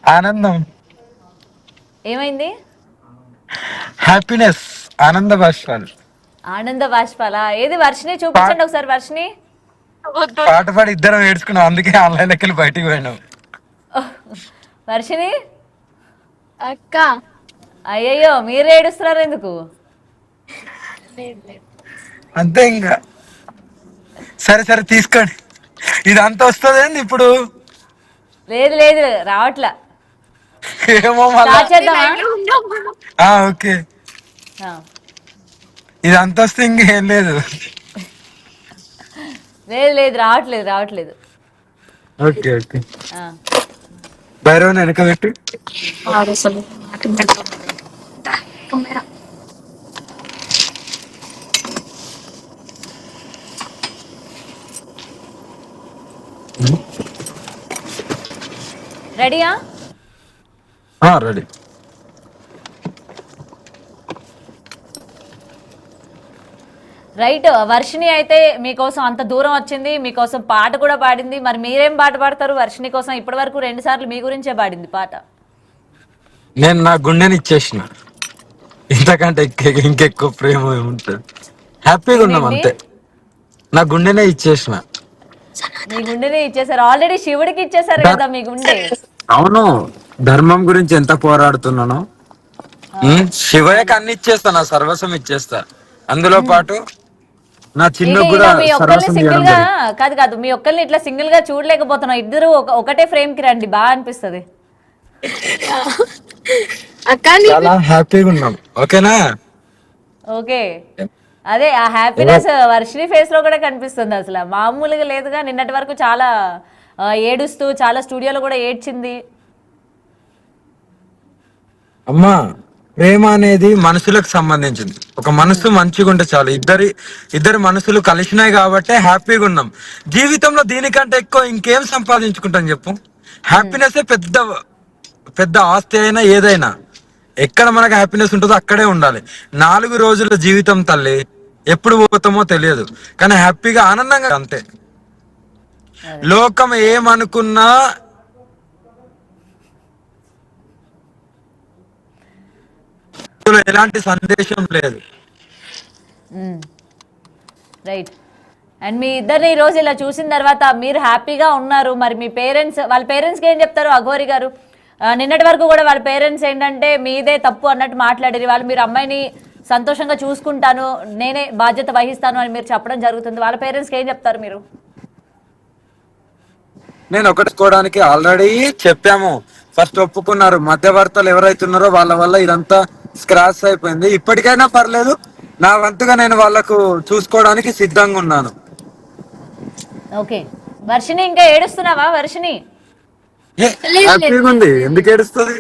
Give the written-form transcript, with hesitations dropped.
ఆనందం. ఏమైంది? హ్యాపీనెస్. ఆనంద బాష్పాలు. ఆనంద బాష్పాలా? ఏది వర్షిని పాట చూపించండి ఒకసారి వర్షిని. పాట పాడి ఇద్దరం ఏడ్చుకున్నాం, అందుకే ఆన్లైన్ లెక్కలు బయటికి పోయినాం. వర్షిని, అక్క అయ్యయ్యో మీరు ఏడుస్తున్నారు ఎందుకు? అంతే ఇంకా. సరే సరే తీసుకోండి. ఇదంతా వస్తుంది ఇప్పుడు. లేదు లేదు రావట్లా. ఏమో మళ్ళా. స్టార్ట్ చేద్దామా? ఓకే. ఆ. ఇదంతా వస్తే ఇంకేం లేదు. లేదు లేదు రావట్లేదు రావట్లేదు. Okay okay. ఆ. భైరవన్ వెనక పెట్టి. రెడీయా? రెడీ. రైట్. వర్షిని అయితే మీకోసం అంత దూరం వచ్చింది, మీకోసం పాట కూడా పాడింది. మరి మీరేం పాట పాడతారు వర్షిని కోసం? ఇప్పటి వరకు 2 సార్లు మీ గురించే పాడింది పాట. నేను నా గుండెని ఇచ్చేసిన. ఇంతకంటే ఇంకెక్కువ ప్రేమ ఏముంటుంది. హ్యాపీగా ఉన్నాం ఏంటండి? అంతే. నా గుండెనే ఇచ్చేసిన. మీ గుండెని ఇచ్చేసారు ఆల్రెడీ, శివుడికి ఇచ్చేసారు కదా మీ గుండె. అవును. ధర్మం గురించి ఎంత పోరాడుతున్నానో. శివయ్యకి అన్ని ఇచ్చేస్తా, నా సర్వస్వం ఇచ్చేస్తా. అందులో పాటు నా చిన్న ఇక కూడా ఇలా మీ ఒక్కరిని సర్వస్వం సింగిల్ ఇవ్వడం గా జరిగింది. కాదు కాదు, మీ ఒక్కరిని ఇట్లా సింగిల్ గా చూడలేకపోతున్నాం. ఇద్దరు ఒకటే ఫ్రేమ్ కి రండి, బాగా అనిపిస్తుంది. అక్క చాలా హ్యాపీగా ఉన్నాం. ఓకేనా? ఓకే. అదే ఆ హ్యాపీనెస్ వర్షిని ఫేస్ లో కూడా కనిపిస్తుంది. అసలు మామూలుగా లేదుగా. నిన్నటి వరకు చాలా ఏడుస్తూ, చాలా స్టూడియోలో కూడా ఏడ్చింది. అమ్మా, ప్రేమ అనేది మనుషులకు సంబంధించింది. ఒక మనసు మంచిగా ఉంటే చాలు. ఇద్దరు మనసులు కలిసినాయి కాబట్టి హ్యాపీగా ఉన్నాం. జీవితంలో దీనికంటే ఎక్కువ ఇంకేం సంపాదించుకుంటాం చెప్పు? హ్యాపీనెస్ పెద్ద పెద్ద ఆస్తి అయినా ఏదైనా. ఎక్కడ మనకు హ్యాపీనెస్ ఉంటుందో అక్కడే ఉండాలి. 4 రోజుల జీవితం తల్లి, ఎప్పుడు పోతామో తెలియదు. కానీ హ్యాపీగా ఆనందంగా అంతే. అదే. లోకం ఏమనుకున్నా ఇందులో ఎలాంటి సందేశం లేదు. రైట్. అండ్ మీ ఇద్దరిని ఈ రోజు ఇలా చూసిన తర్వాత మీరు హ్యాపీగా ఉన్నారు. మరి మీ పేరెంట్స్, వాళ్ళ పేరెంట్స్కి ఏం చెప్తారు? అఘోరి గారు నిన్నటి వరకు కూడా వాళ్ళ పేరెంట్స్ ఏంటంటే మీదే తప్పు అన్నట్టు మాట్లాడారు. వాళ్ళు మీరు అమ్మాయిని సంతోషంగా చూసుకుంటాను, నేనే బాధ్యత వహిస్తాను అని మీరు చెప్పడం జరుగుతుంది. వాళ్ళ పేరెంట్స్కి ఏం చెప్తారు మీరు? నేను ఒకటికోవడానికి ఆల్రెడీ చెప్పాము. ఫస్ట్ ఒప్పుకున్నారు. మధ్యవర్తలు ఎవరైతున్నారో వాళ్ళ వల్ల ఇదంతా స్క్రాచ్ అయిపోయింది. ఇప్పటికైనా పర్లేదు, నా వంతుగా నేను వాళ్ళకు చూసుకోవడానికి సిద్ధంగా ఉన్నాను. ఓకే. వర్షిని ఇంకా ఏడుస్తున్నావా వర్షిని? హ్యాపీగా ఉంది, ఎందుకు ఏడుస్తుంది?